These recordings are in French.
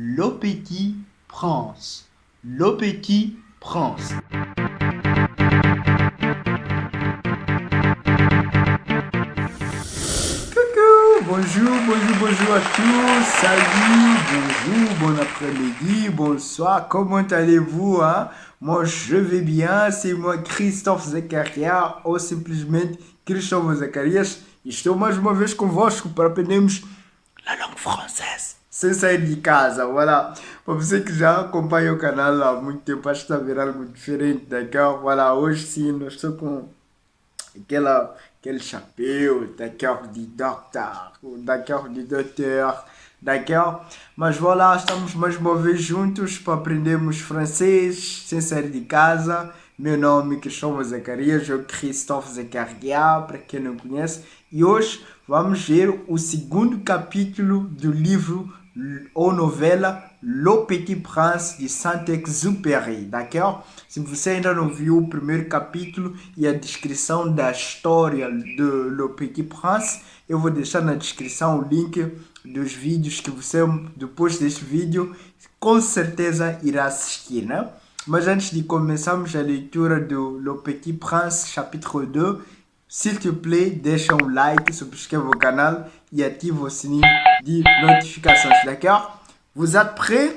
Le Petit Prince. Le Petit Prince. Coucou, bonjour à tous. Salut, bonjour, bon après-midi, bonsoir. Comment allez-vous, hein? Moi, je vais bien. C'est moi, Christophe Zacarias, ou simplesmente Cristóvão Zacarias. E estou mais uma vez convosco para aprendermos la langue française. Sem sair de casa, voilà. Para você que já acompanha o canal há muito tempo, acho que está a ver algo diferente daqui. Voilà, hoje sim, nós estou com aquele chapéu, d'accord, de docteur, d'accord, de doutor, d'accord? Mas voilà, estamos mais uma vez juntos para aprendermos francês sem sair de casa. Meu nome é Cristóvão Zacarias, eu Christophe Zacarias, para quem não conhece. E hoje vamos ver o segundo capítulo do livro ou novela Le Petit Prince de Saint-Exupéry, d'accord? Se você ainda não viu o primeiro capítulo e a descrição da história de Le Petit Prince, eu vou deixar na descrição o link dos vídeos que você, depois deste vídeo, com certeza irá assistir, né? Mas antes de começarmos a leitura do Le Petit Prince, chapitre 2, s'il te plaît, deixa um like, subscreve o canal e ative o sininho de notificações, d'accord? Vous êtes prêts?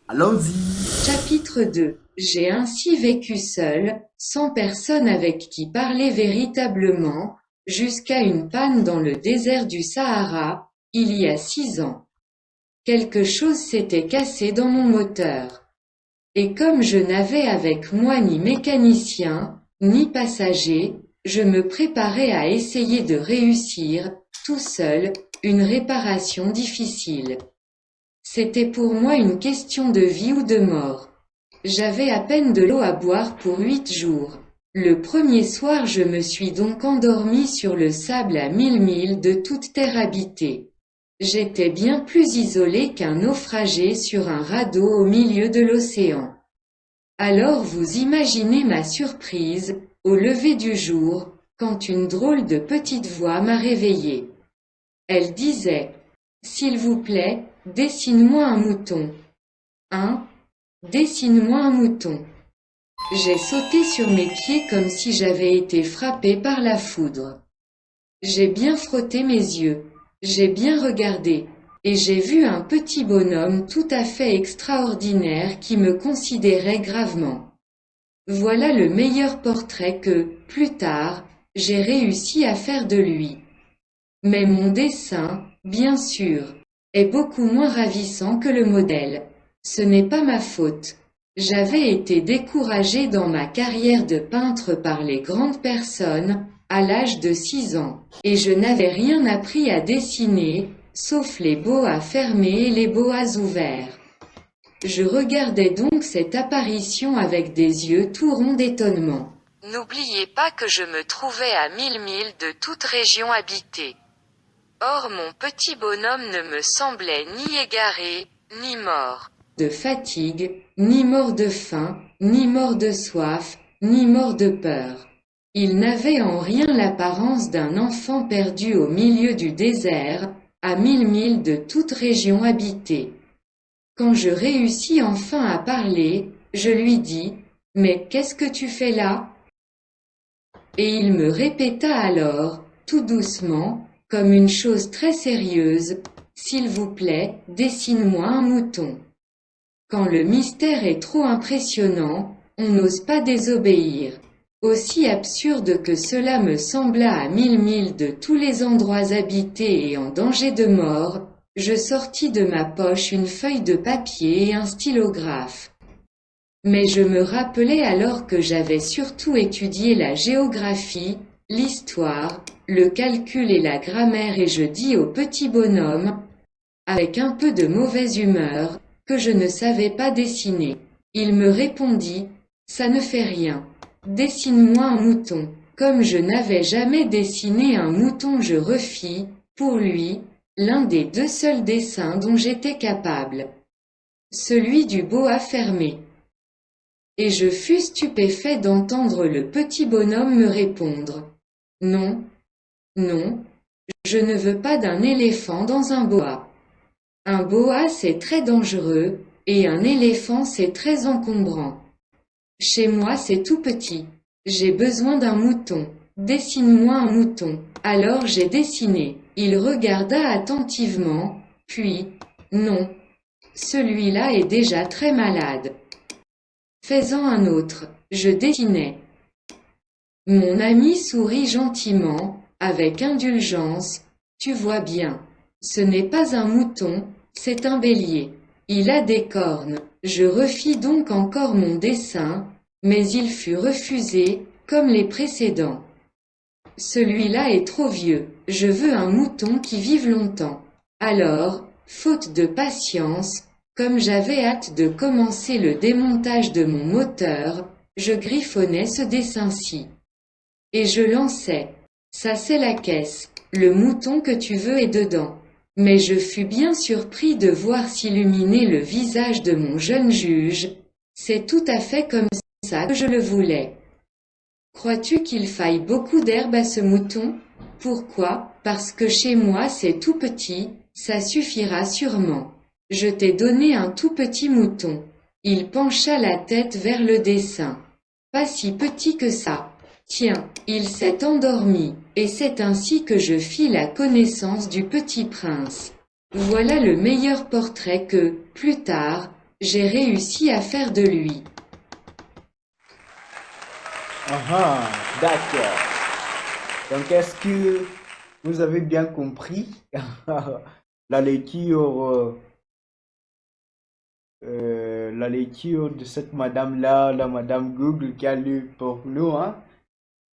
Allons-y! Chapitre 2. J'ai ainsi vécu seul, sans personne avec qui parler véritablement, jusqu'à une panne dans le désert du Sahara, il y a 6 ans. Quelque chose s'était cassé dans mon moteur. Et comme je n'avais avec moi ni mécanicien, ni passager, je me préparais à essayer de réussir, tout seul, une réparation difficile. C'était pour moi une question de vie ou de mort. J'avais à peine de l'eau à boire pour 8 jours. Le premier soir je me suis donc endormi sur le sable à 1000 milles de toute terre habitée. J'étais bien plus isolé qu'un naufragé sur un radeau au milieu de l'océan. Alors vous imaginez ma surprise, au lever du jour, quand une drôle de petite voix m'a réveillé. Elle disait « S'il vous plaît, dessine-moi un mouton. » Hein? Dessine-moi un mouton. J'ai sauté sur mes pieds comme si j'avais été frappé par la foudre. J'ai bien frotté mes yeux. J'ai bien regardé. Et j'ai vu un petit bonhomme tout à fait extraordinaire qui me considérait gravement. Voilà le meilleur portrait que, plus tard, j'ai réussi à faire de lui. Mais mon dessin, bien sûr, est beaucoup moins ravissant que le modèle. Ce n'est pas ma faute. J'avais été découragé dans ma carrière de peintre par les grandes personnes, à l'âge de 6 ans, et je n'avais rien appris à dessiner, sauf les boas fermés et les boas ouverts. Je regardais donc cette apparition avec des yeux tout ronds d'étonnement. N'oubliez pas que je me trouvais à 1000 milles de toute région habitée. Or mon petit bonhomme ne me semblait ni égaré, ni mort de fatigue, ni mort de faim, ni mort de soif, ni mort de peur. Il n'avait en rien l'apparence d'un enfant perdu au milieu du désert, à 1000 milles de toute région habitée. Quand je réussis enfin à parler, je lui dis « Mais qu'est-ce que tu fais là ?» Et il me répéta alors, tout doucement, comme une chose très sérieuse, « S'il vous plaît, dessine-moi un mouton. » Quand le mystère est trop impressionnant, on n'ose pas désobéir. Aussi absurde que cela me sembla à 1000 milles de tous les endroits habités et en danger de mort, je sortis de ma poche une feuille de papier et un stylographe. Mais je me rappelais alors que j'avais surtout étudié la géographie, l'histoire, le calcul et la grammaire et je dis au petit bonhomme, avec un peu de mauvaise humeur, que je ne savais pas dessiner. Il me répondit, « Ça ne fait rien. Dessine-moi un mouton. » Comme je n'avais jamais dessiné un mouton je refis, pour lui, l'un des 2 seuls dessins dont j'étais capable. Celui du boa fermé. Et je fus stupéfait d'entendre le petit bonhomme me répondre. Non, non, je ne veux pas d'un éléphant dans un boa. Un boa c'est très dangereux, et un éléphant c'est très encombrant. Chez moi c'est tout petit. J'ai besoin d'un mouton. Dessine-moi un mouton. Alors j'ai dessiné. Il regarda attentivement, puis, non, celui-là est déjà très malade. Fais-en un autre. Je dessinai. Mon ami sourit gentiment, avec indulgence. Tu vois bien. Ce n'est pas un mouton, c'est un bélier. Il a des cornes. Je refis donc encore mon dessin, mais il fut refusé, comme les précédents. Celui-là est trop vieux. Je veux un mouton qui vive longtemps. Alors, faute de patience, comme j'avais hâte de commencer le démontage de mon moteur, je griffonnais ce dessin-ci. Et je lançais. Ça c'est la caisse. Le mouton que tu veux est dedans. Mais je fus bien surpris de voir s'illuminer le visage de mon jeune juge. C'est tout à fait comme ça que je le voulais. Crois-tu qu'il faille beaucoup d'herbe à ce mouton? Pourquoi? Parce que chez moi c'est tout petit, ça suffira sûrement. Je t'ai donné un tout petit mouton. Il pencha la tête vers le dessin. Pas si petit que ça. Tiens, il s'est endormi, et c'est ainsi que je fis la connaissance du petit prince. Voilà le meilleur portrait que, plus tard, j'ai réussi à faire de lui. Ah, d'accord. Donc, est-ce que vous avez bien compris la lecture, la lecture de cette madame-là, la madame Google qui a lu pour nous, hein?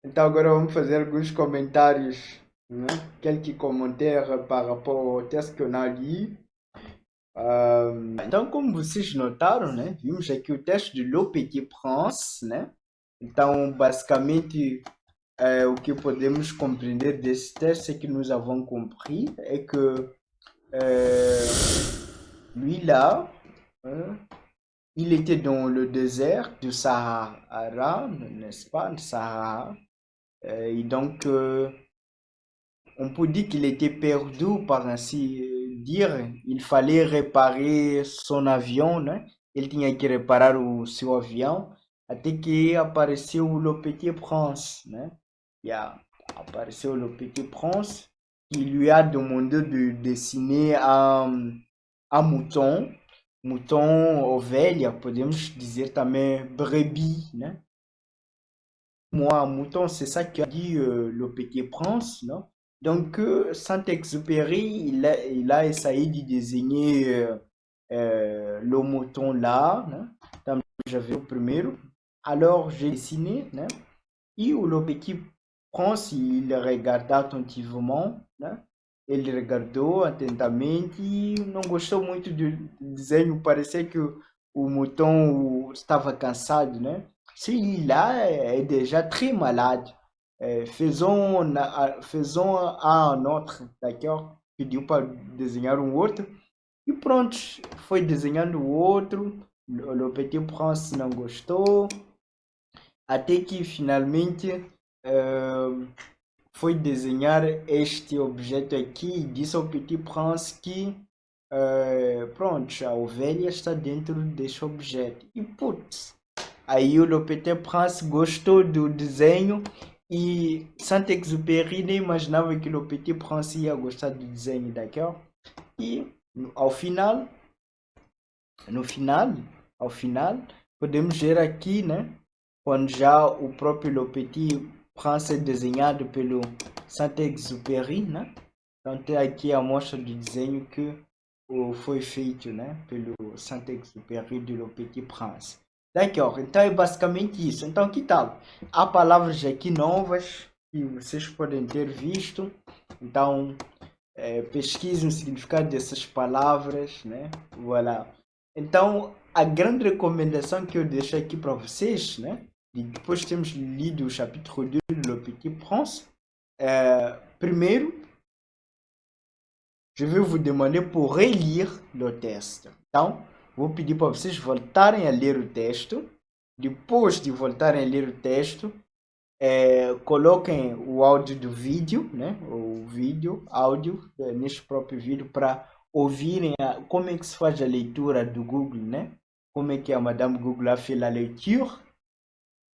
Então agora vamos fazer alguns comentários, né? Quelques commentaires par rapport au texte qu'on a lu. Então, como vocês notaram, né? Vimos aqui o texto de Le Petit Prince, né? Então, basicamente, o que podemos compreender desse texte, ce que nous avons compris, est que lui là, hein, il était dans le désert du Sahara, n'est-ce pas, le Sahara. Et donc, on peut dire qu'il était perdu, par ainsi dire. Il fallait réparer son avião, né? Ele tinha que reparar o seu avião, até que apareceu o Petit Prince, né? E apareceu le Petit Prince qui lui a demandé de dessiner un mouton, mouton ovelha, podemos dizer também brebis, né? Moi, mouton, c'est ça qu'a dit le Petit Prince, non? Donc, Saint-Exupéry, il a essayé de désigner le mouton là, né? Então, j'avais o primeiro. Alors, j'ai dessiné, né? E le Petit Prince, il regarda attentivement, né? Ele regardou atentamente e não gostou muito do desenho. Parecia que o mouton estava cansado, né? Celui-là est déjà très malade. Faisons un autre, d'accord? Pediu para desenhar um outro. E pronto, foi desenhando o outro. Le Petit Prince não gostou. Até que finalmente foi desenhar este objeto aqui e disse ao Petit Prince que pronto, a ovelha está dentro deste objeto. E putz, aí o Petit Prince gostou do desenho e Saint-Exupéry nem imaginava que o Petit Prince ia gostar do desenho, d'accord? E ao final, ao final, podemos ver aqui, né? Quando já o próprio Le Petit Prince é desenhado pelo Saint-Exupéry, né? Então tem aqui a mostra do desenho que foi feito, né? Pelo Saint-Exupéry de Le Petit Prince. D'accord, então é basicamente isso. Então que tal? Há palavras aqui novas que vocês podem ter visto. Então pesquisem o significado dessas palavras, né? Voilà. Então a grande recomendação que eu deixo aqui para vocês, né? Depois de termos lido o capítulo 2 de Le Petit Prince, primeiro, je vais vous demander pour relire le texte. Então, vou pedir para vocês voltarem a ler o texto. Depois de voltarem a ler o texto, coloquem o áudio do vídeo, né? O vídeo, áudio, neste próprio vídeo para ouvirem como é que se faz a leitura do Google, né? Como é que a Madame Google a fait la lecture.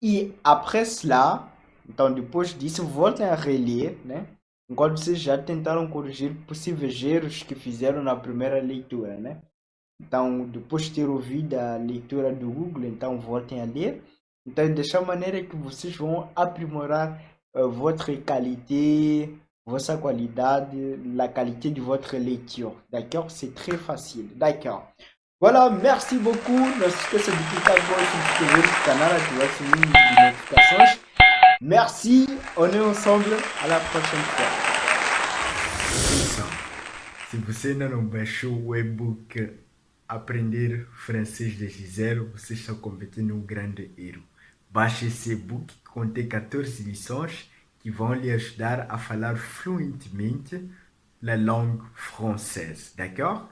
E après cela, então depois disso, voltem a reler, né? Enquanto vocês já tentaram corrigir possíveis erros que fizeram na primeira leitura, né? Então, depois de ter ouvido a leitura do Google, então voltem a ler. Então, dessa maneira que vocês vão aprimorar votre qualité, votre qualidade, la qualité de votre lecture. D'accord? C'est très facile. D'accord. Voilà, merci beaucoup. Não se esqueça de clicar agora e subscrever o canal, ativar o sininho de notificações. Merci, on est ensemble. À la prochaine fois. Atenção, se você ainda não baixou o e-book Aprender Francês desde Zero, você está cometendo um grande erro. Baixe esse e-book que contém 14 lições que vão lhe ajudar a falar fluentemente la langue française, d'accord?